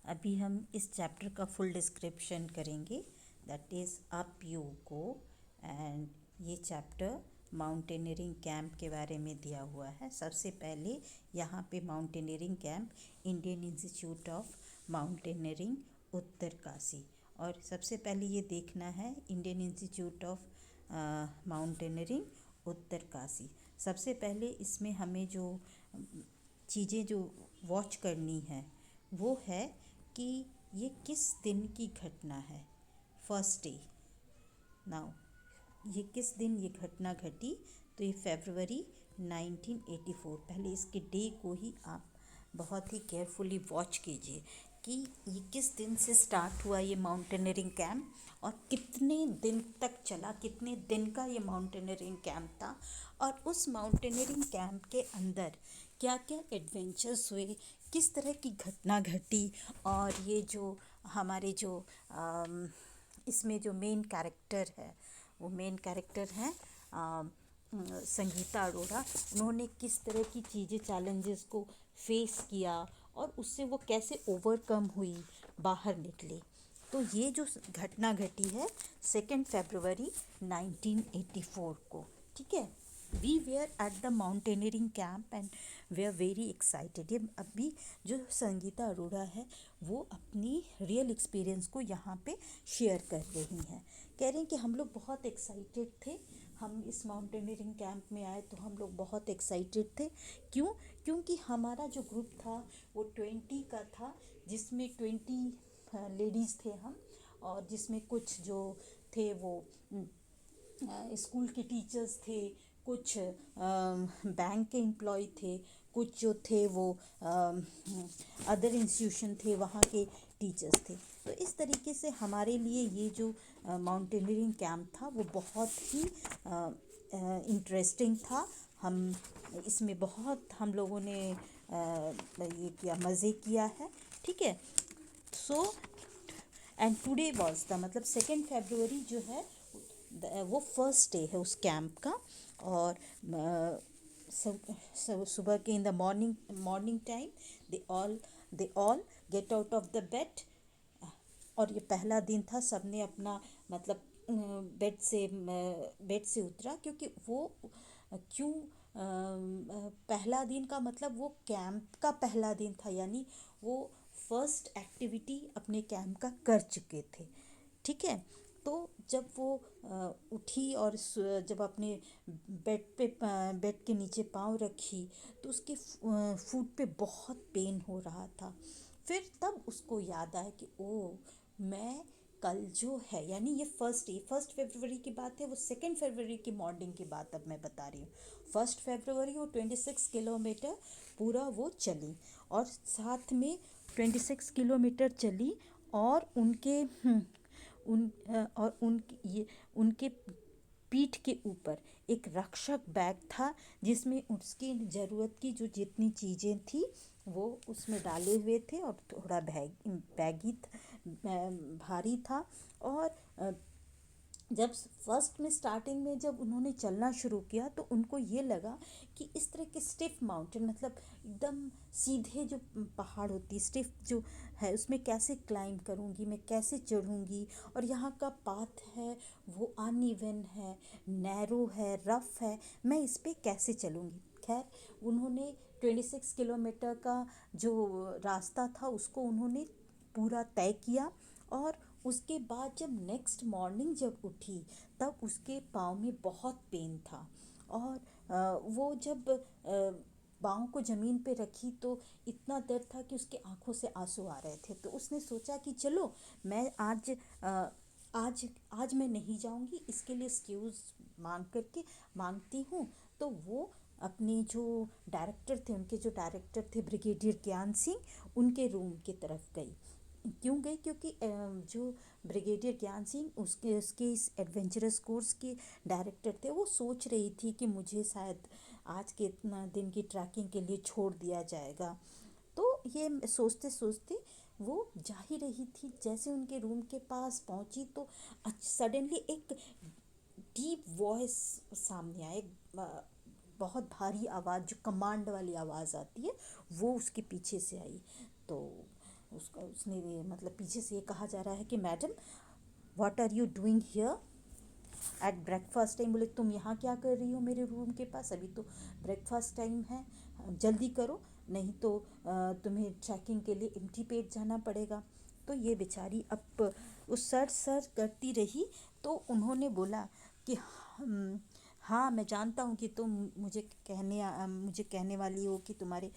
अभी हम इस चैप्टर का फुल डिस्क्रिप्शन करेंगे, that is up you go. And ये चैप्टर माउंटेनियरिंग कैंप के बारे में दिया हुआ है। सबसे पहले यहाँ पे mountaineering camp Indian institute of mountaineering Uttarkashi, और सबसे पहले ये देखना है Indian institute of mountaineering Uttarkashi. सबसे पहले इसमें हमें जो चीज़ें जो वॉच करनी है वो है कि ये किस दिन की घटना है। First day. नाउ ये किस दिन ये घटना घटी, तो ये फरवरी 1984। पहले इसके डे को ही आप बहुत ही केयरफुली वॉच कीजिए कि ये किस दिन से स्टार्ट हुआ ये माउंटेनियरिंग कैंप और कितने दिन तक चला, कितने दिन का ये माउंटेनियरिंग कैंप था, और उस माउंटेनियरिंग कैंप के अंदर क्या क्या एडवेंचर्स हुए, किस तरह की घटना घटी। और ये जो हमारे जो इसमें जो मेन कैरेक्टर है वो मेन कैरेक्टर है संगीता अरोड़ा। उन्होंने किस तरह की चीज़ें, चैलेंजेस को फेस किया और उससे वो कैसे ओवरकम हुई, बाहर निकले। तो ये जो घटना घटी है 2 फरवरी 1984 को, ठीक है। We were at the mountaineering camp and we are very excited. ये अभी जो संगीता अरोड़ा है वो अपनी रियल एक्सपीरियंस को यहाँ पे शेयर कर रही हैं। कह रहे हैं कि हम लोग बहुत एक्साइटेड थे, हम इस माउंटेनियरिंग कैंप में आए तो हम लोग बहुत एक्साइटेड थे। क्यों? क्योंकि हमारा जो ग्रुप था वो 20 का था, जिसमें 20 लेडीज़ थे हम, और जिसमें कुछ जो थे वो स्कूल के टीचर्स थे, कुछ बैंक के एम्प्लॉय थे, कुछ जो थे वो अदर इंस्टीट्यूशन थे वहाँ के टीचर्स थे। तो इस तरीके से हमारे लिए ये जो माउंटेनियरिंग कैंप था वो बहुत ही इंटरेस्टिंग था। हम इसमें बहुत हम लोगों ने ये किया, मज़े किया है, ठीक है। So and today was the मतलब 2 फरवरी जो है वो फर्स्ट डे है उस कैंप का। और सुबह के in the morning time they all get out of the bed. और ये पहला दिन था, सबने अपना मतलब बेड से उतरा, क्योंकि वो क्यों पहला दिन का मतलब वो कैंप का पहला दिन था, यानी वो फर्स्ट एक्टिविटी अपने कैंप का कर चुके थे, ठीक है। तो जब वो उठी और जब अपने बेड के नीचे पाँव रखी तो उसके फुट पे बहुत पेन हो रहा था। फिर तब उसको याद आया कि ओ, मैं कल जो है, यानी ये फर्स्ट फरवरी की बात है, वो 2 फरवरी की मॉर्निंग की बात अब मैं बता रही हूँ। 1 फरवरी वो 26 किलोमीटर पूरा वो चली, और साथ में 26 किलोमीटर चली, और उनके और उनके पीठ के ऊपर एक रक्षक बैग था, जिसमें उसकी ज़रूरत की जो जितनी चीज़ें थी वो उसमें डाले हुए थे, और थोड़ा बैगी भारी था। और जब फर्स्ट में स्टार्टिंग में जब उन्होंने चलना शुरू किया तो उनको ये लगा कि इस तरह के स्टिफ माउंटेन, मतलब एकदम सीधे जो पहाड़ होती, स्टिफ जो है, उसमें कैसे क्लाइंब करूँगी, मैं कैसे चढ़ूँगी, और यहाँ का पाथ है वो अनइवन है, नैरो है, रफ है, मैं इस पर कैसे चलूँगी। खैर, उन्होंने 26 किलोमीटर का जो रास्ता था उसको उन्होंने पूरा तय किया। और उसके बाद जब नेक्स्ट मॉर्निंग जब उठी तब उसके पाँव में बहुत पेन था, और वो जब पाँव को ज़मीन पे रखी तो इतना दर्द था कि उसकी आंखों से आंसू आ रहे थे। तो उसने सोचा कि चलो मैं आज मैं नहीं जाऊंगी, इसके लिए एक्सक्यूज़ मांगती हूँ। तो वो अपने जो डायरेक्टर थे, उनके जो डायरेक्टर थे ब्रिगेडियर ज्ञान सिंह, उनके रूम की तरफ गई। क्यों गई? क्योंकि जो ब्रिगेडियर ज्ञान सिंह उसके इस एडवेंचरस कोर्स के डायरेक्टर थे, वो सोच रही थी कि मुझे शायद आज के इतना दिन की ट्रैकिंग के लिए छोड़ दिया जाएगा। तो ये सोचते सोचते वो जा ही रही थी, जैसे उनके रूम के पास पहुंची तो सडनली एक डीप वॉइस सामने आए, बहुत भारी आवाज़, जो कमांड वाली आवाज़ आती है, वो उसके पीछे से आई। तो उसका उसने मतलब पीछे से ये कहा जा रहा है कि madam what are you doing here at breakfast time. बोले तुम यहाँ क्या कर रही हो मेरे रूम के पास, अभी तो ब्रेकफास्ट टाइम है, जल्दी करो नहीं तो तुम्हें ट्रैकिंग के लिए एम्प्टी पेट जाना पड़ेगा। तो ये बेचारी अब उस सर सर करती रही। तो उन्होंने बोला कि हाँ मैं जानता हूँ कि तुम मुझे कहने वाली हो कि तुम्हारे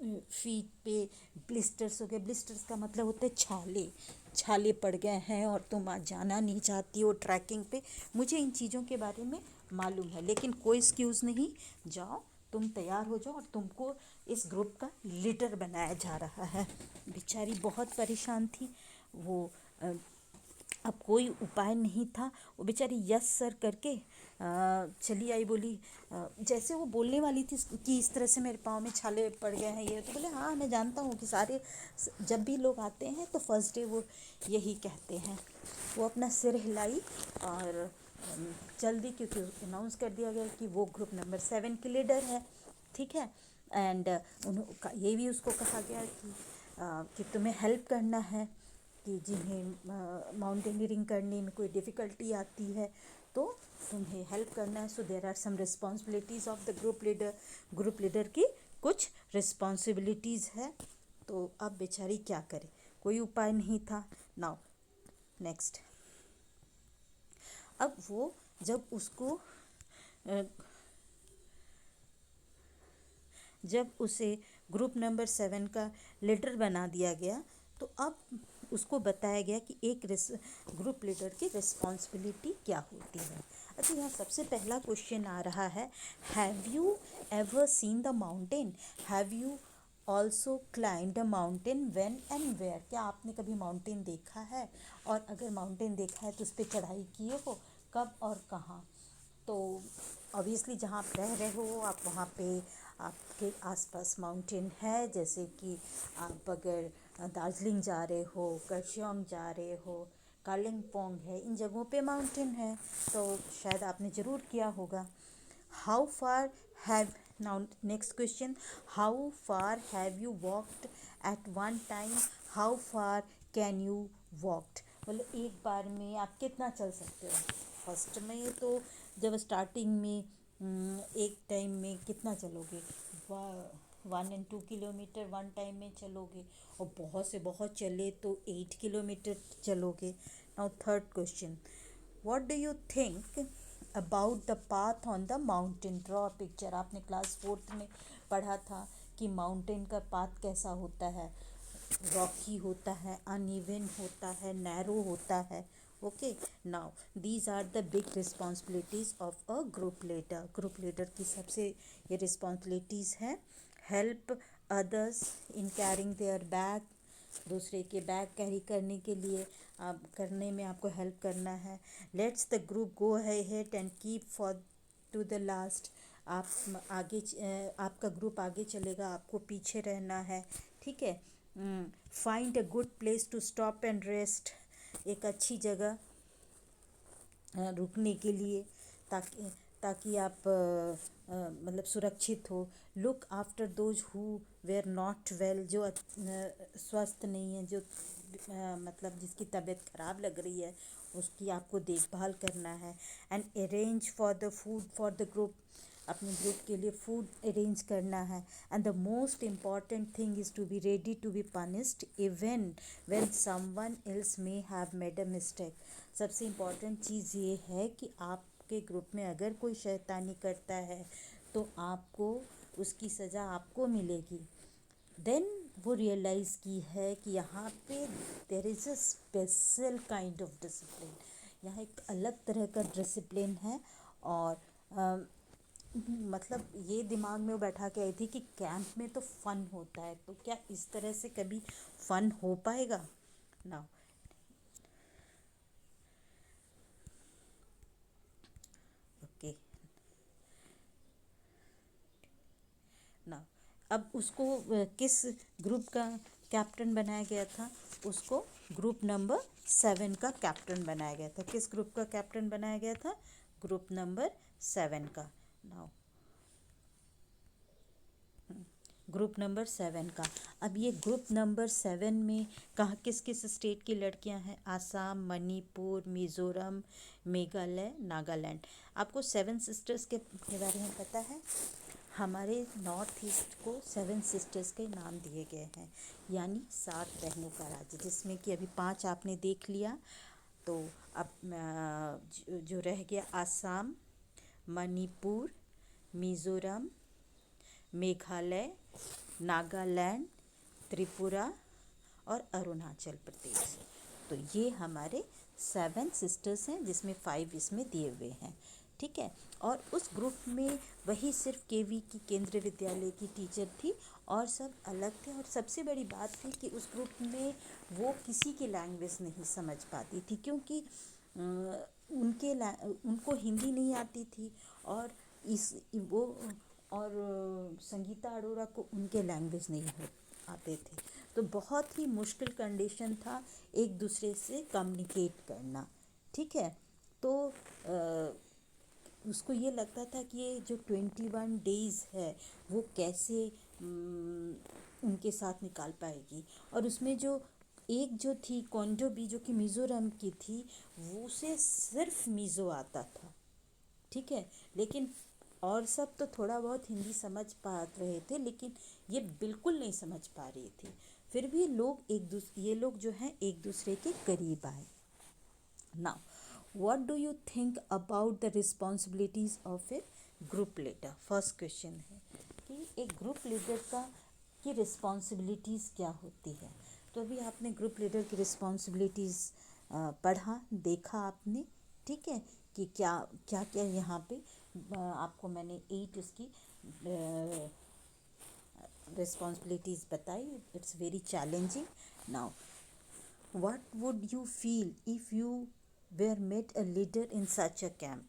फीट पे ब्लिस्टर्स हो गए। ब्लिस्टर्स का मतलब होता है छाले, छाले पड़ गए हैं और तुम आज जाना नहीं चाहती हो ट्रैकिंग पे। मुझे इन चीज़ों के बारे में मालूम है, लेकिन कोई एक्सक्यूज़ नहीं, जाओ तुम तैयार हो जाओ और तुमको इस ग्रुप का लीडर बनाया जा रहा है। बेचारी बहुत परेशान थी वो। अब कोई उपाय नहीं था। वो बेचारी यस सर करके चली आई। बोली जैसे वो बोलने वाली थी कि इस तरह से मेरे पाँव में छाले पड़ गए हैं ये, तो बोले हाँ मैं जानता हूँ कि सारे जब भी लोग आते हैं तो फर्स्ट डे वो यही कहते हैं। वो अपना सिर हिलाई और जल्दी, क्योंकि अनाउंस कर दिया गया कि वो ग्रुप नंबर 7 की लीडर है, ठीक है। एंड ये भी उसको कहा गया कि तुम्हें हेल्प करना है, कि जिन्हें माउंटेनियरिंग करने में कोई डिफ़िकल्टी आती है तो तुम्हें हेल्प करना है। So there are some responsibilities of the group leader. Group leader की कुछ रिस्पॉन्सिबिलिटीज़ है। तो अब बेचारी क्या करे, कोई उपाय नहीं था। नाउ नेक्स्ट, अब वो जब उसको जब उसे ग्रुप नंबर 7 का लीडर बना दिया गया, तो अब उसको बताया गया कि एक ग्रुप लीडर की रिस्पॉन्सिबिलिटी क्या होती है। अच्छा, यहाँ सबसे पहला क्वेश्चन आ रहा है, have you ever seen the mountain, have you also climb a mountain, when and where. क्या आपने कभी माउंटेन देखा है, और अगर माउंटेन देखा है तो उस पर चढ़ाई किए हो, कब और कहाँ। तो ऑब्वियसली जहाँ आप रह रहे हो आप वहाँ पे आपके आसपास माउंटेन है, जैसे कि आप अगर दार्जिलिंग जा रहे हो, कर्सियंग जा रहे हो, कालिम्पोंग है, इन जगहों पे माउंटेन है, तो शायद आपने ज़रूर किया होगा। How far have, now next question, how far have you walked at one time, how far can you walked. मतलब एक बार में आप कितना चल सकते हो। फर्स्ट में तो जब स्टार्टिंग में एक टाइम में कितना चलोगे, 1 and 2 किलोमीटर वन टाइम में चलोगे, और बहुत से बहुत चले तो 8 किलोमीटर चलोगे। Now third question, what do you think about the path on the mountain, draw picture. आपने क्लास 4th में पढ़ा था कि माउंटेन का पाथ कैसा होता है, रॉकी होता है, अनइवन होता है, नैरो होता है। Okay, now these are the big responsibilities of a group leader. Group leader की सबसे ये रिस्पॉन्सिबिलिटीज़ हैं, help others in carrying their bag, दूसरे के बैग कैरी करने के लिए आप करने में आपको हेल्प करना है। Let's the group go ahead and keep for to the last. आप आगे आपका ग्रुप आगे चलेगा, आपको पीछे रहना है, ठीक है। Find a good place to stop and rest, एक अच्छी जगह रुकने के लिए, ताकि ताकि आप मतलब सुरक्षित हो। Look after those who were not well, जो स्वस्थ नहीं है, जो मतलब जिसकी तबीयत ख़राब लग रही है, उसकी आपको देखभाल करना है। And arrange for the food for the group, अपने ग्रुप के लिए फूड अरेंज करना है। And the most important thing is to be ready to be punished even when someone else may have made a mistake. सबसे important चीज़ ये है कि आपके ग्रुप में अगर कोई शैतानी करता है तो आपको उसकी सज़ा आपको मिलेगी। देन वो रियलाइज़ की है कि यहाँ पे there is a special kind of discipline, यहाँ एक अलग तरह का डिसिप्लिन है। और मतलब ये दिमाग में वो बैठा के आई थी कि कैंप में तो फ़न होता है, तो क्या इस तरह से कभी फ़न हो पाएगा ना। ओके, ना अब उसको किस ग्रुप का कैप्टन बनाया गया था, उसको ग्रुप नंबर 7 का कैप्टन बनाया गया था। किस ग्रुप का कैप्टन बनाया गया था, ग्रुप नंबर 7 का। नाउ ग्रुप नंबर 7 का। अब ये ग्रुप नंबर 7 में कहाँ किस किस स्टेट की लड़कियां हैं? आसाम, मणिपुर, मिज़ोरम, मेघालय, नागालैंड। आपको 7 सिस्टर्स के बारे में पता है? हमारे नॉर्थ ईस्ट को 7 सिस्टर्स के नाम दिए गए हैं, यानी 7 बहनों का राज्य, जिसमें कि अभी 5 आपने देख लिया। तो अब जो रह गया आसाम, मणिपुर, मिज़ोरम, मेघालय, नागालैंड, त्रिपुरा और अरुणाचल प्रदेश। तो ये हमारे 7 सिस्टर्स हैं, जिसमें 5 इसमें दिए हुए हैं। ठीक है। और उस ग्रुप में वही सिर्फ केवी की केंद्रीय विद्यालय की टीचर थी और सब अलग थे। और सबसे बड़ी बात थी कि उस ग्रुप में वो किसी की लैंग्वेज नहीं समझ पाती थी, क्योंकि उनको हिंदी नहीं आती थी और इस वो और संगीता अरोड़ा को उनके लैंग्वेज नहीं हो आते थे। तो बहुत ही मुश्किल कंडीशन था एक दूसरे से कम्युनिकेट करना। ठीक है। तो उसको ये लगता था कि ये जो 21 डेज़ है वो कैसे उनके साथ निकाल पाएगी। और उसमें जो थी कोंजो बी, जो कि मिज़ोरम की थी, वो उसे सिर्फ मिज़ो आता था। ठीक है। लेकिन और सब तो थोड़ा बहुत हिंदी समझ पा रहे थे, लेकिन ये बिल्कुल नहीं समझ पा रही थी। फिर भी ये लोग जो हैं एक दूसरे के करीब आए। Now what do you think about the responsibilities of a group leader? First question है कि एक ग्रुप लीडर की रिस्पॉन्सिबिलिटीज़ क्या होती है। तो अभी आपने ग्रुप लीडर की रिस्पॉन्सिबिलिटीज़ पढ़ा, देखा आपने। ठीक है। कि क्या क्या क्या यहाँ पे आपको मैंने 8 उसकी रिस्पॉन्सिबिलिटीज़ बताई। It's very challenging. Now what would you feel if you were met a leader in such a camp?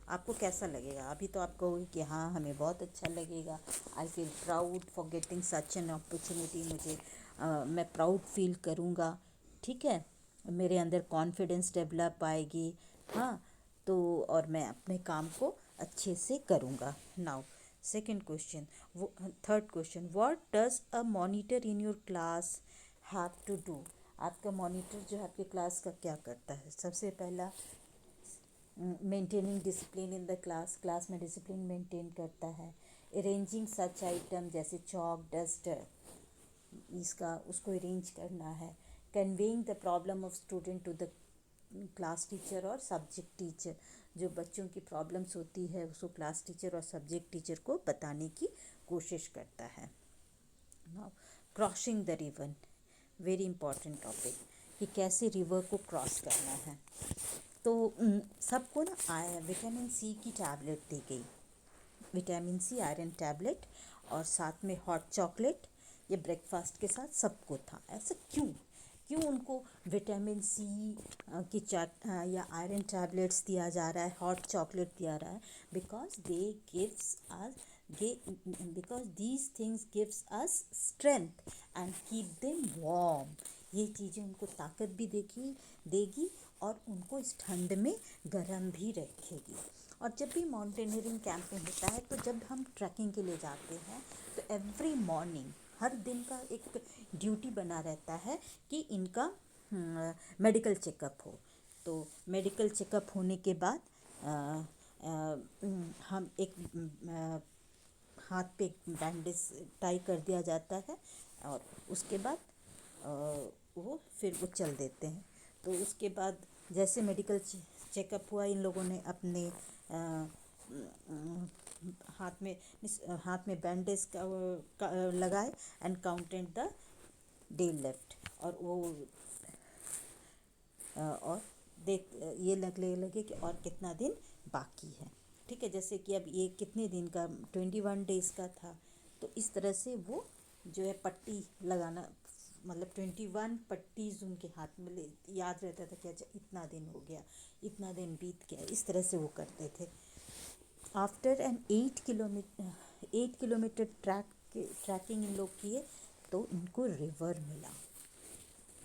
आपको कैसा लगेगा? अभी तो आप कहोगे कि हाँ, हमें बहुत अच्छा लगेगा। I feel proud for getting such an opportunity. मैं प्राउड फील करूँगा। ठीक है। मेरे अंदर कॉन्फिडेंस डेवलप आएगी। हाँ। तो और मैं अपने काम को अच्छे से करूँगा। Now second question, third question, what does a monitor in your class have to do? आपका मॉनिटर जो है आपके क्लास का क्या करता है? सबसे पहला, maintaining discipline in the class में डिसिप्लिन मेंटेन करता है। अरेंजिंग सच आइटम जैसे चॉक, डस्टर, इसका उसको अरेंज करना है। Conveying the problem of student to the class teacher और सब्जेक्ट टीचर, जो बच्चों की प्रॉब्लम्स होती है उसको क्लास टीचर और सब्जेक्ट टीचर को बताने की कोशिश करता है। Now crossing the river, very important topic, कि कैसे रिवर को क्रॉस करना है। तो सबको ना विटामिन सी की टैबलेट दी गई, विटामिन सी आयरन टैबलेट, और साथ में हॉट चॉकलेट। ये ब्रेकफास्ट के साथ सबको था। ऐसा क्यों क्यों उनको विटामिन सी या आयरन टैबलेट्स दिया जा रहा है, हॉट चॉकलेट दिया रहा है? Because these things gives us strength and keep them warm. ये चीज़ें उनको ताकत भी देगी और उनको इस ठंड में गर्म भी रखेगी। और जब भी माउंटेनियरिंग कैंप में होता है, तो जब हम ट्रैकिंग के लिए जाते हैं, तो एवरी मॉर्निंग हर दिन का एक ड्यूटी बना रहता है कि इनका मेडिकल चेकअप हो। तो मेडिकल चेकअप होने के बाद हम एक हाथ पे बैंडेज टाई कर दिया जाता है, और उसके बाद वो चल देते हैं। तो उसके बाद जैसे मेडिकल चेकअप हुआ, इन लोगों ने अपने हाथ में बैंडेज का लगाए and counted the day left, और वो और देख ये लगे कि और कितना दिन बाकी है। ठीक है। जैसे कि अब ये कितने दिन का, 21 डेज़ का था, तो इस तरह से वो जो है पट्टी लगाना, मतलब 21 पट्टीज उनके हाथ में याद रहता था कि अच्छा इतना दिन हो गया, इतना दिन बीत गया, इस तरह से वो करते थे। After N 8 kilometre tracking in लोग किए, तो इनको रिवर मिला,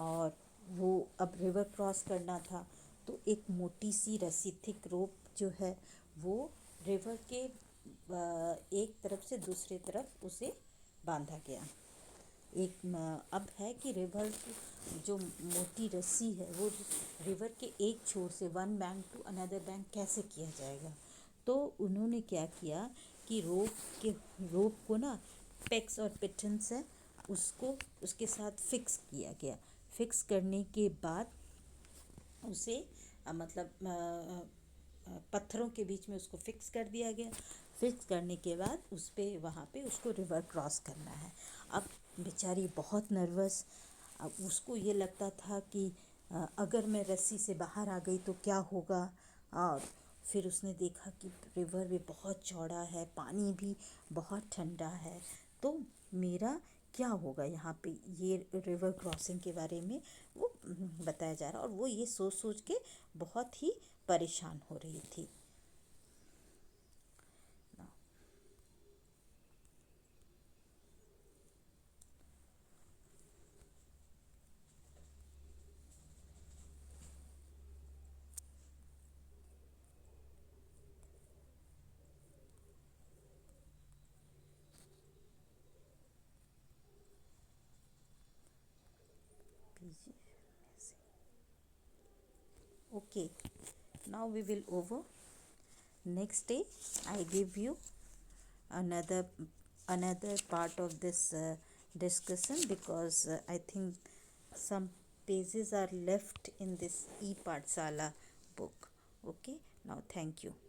और वो अब रिवर क्रॉस करना था। तो एक मोटी सी रस्सी, थिक रोप जो है, वो रिवर के एक तरफ से दूसरे तरफ उसे बांधा गया। अब है कि रिवर जो मोटी रस्सी है वो रिवर के एक छोर से one bank to another bank कैसे किया जाएगा। तो उन्होंने क्या किया कि रोप को ना पेक्स और पिटन्स है उसको उसके साथ फिक्स किया गया। फिक्स करने के बाद उसे पत्थरों के बीच में उसको फिक्स कर दिया गया। फिक्स करने के बाद उस पे वहाँ पे उसको रिवर क्रॉस करना है। अब बेचारी बहुत नर्वस। अब उसको ये लगता था कि अगर मैं रस्सी से बाहर आ गई तो क्या होगा। और फिर उसने देखा कि रिवर भी बहुत चौड़ा है, पानी भी बहुत ठंडा है, तो मेरा क्या होगा यहाँ पे। ये रिवर क्रॉसिंग के बारे में वो बताया जा रहा और वो ये सोच सोच के बहुत ही परेशान हो रही थी। Okay, now we will over. Next day I give you another another part of this discussion, because I think some pages are left in this e-Pathshala book. Okay, now thank you.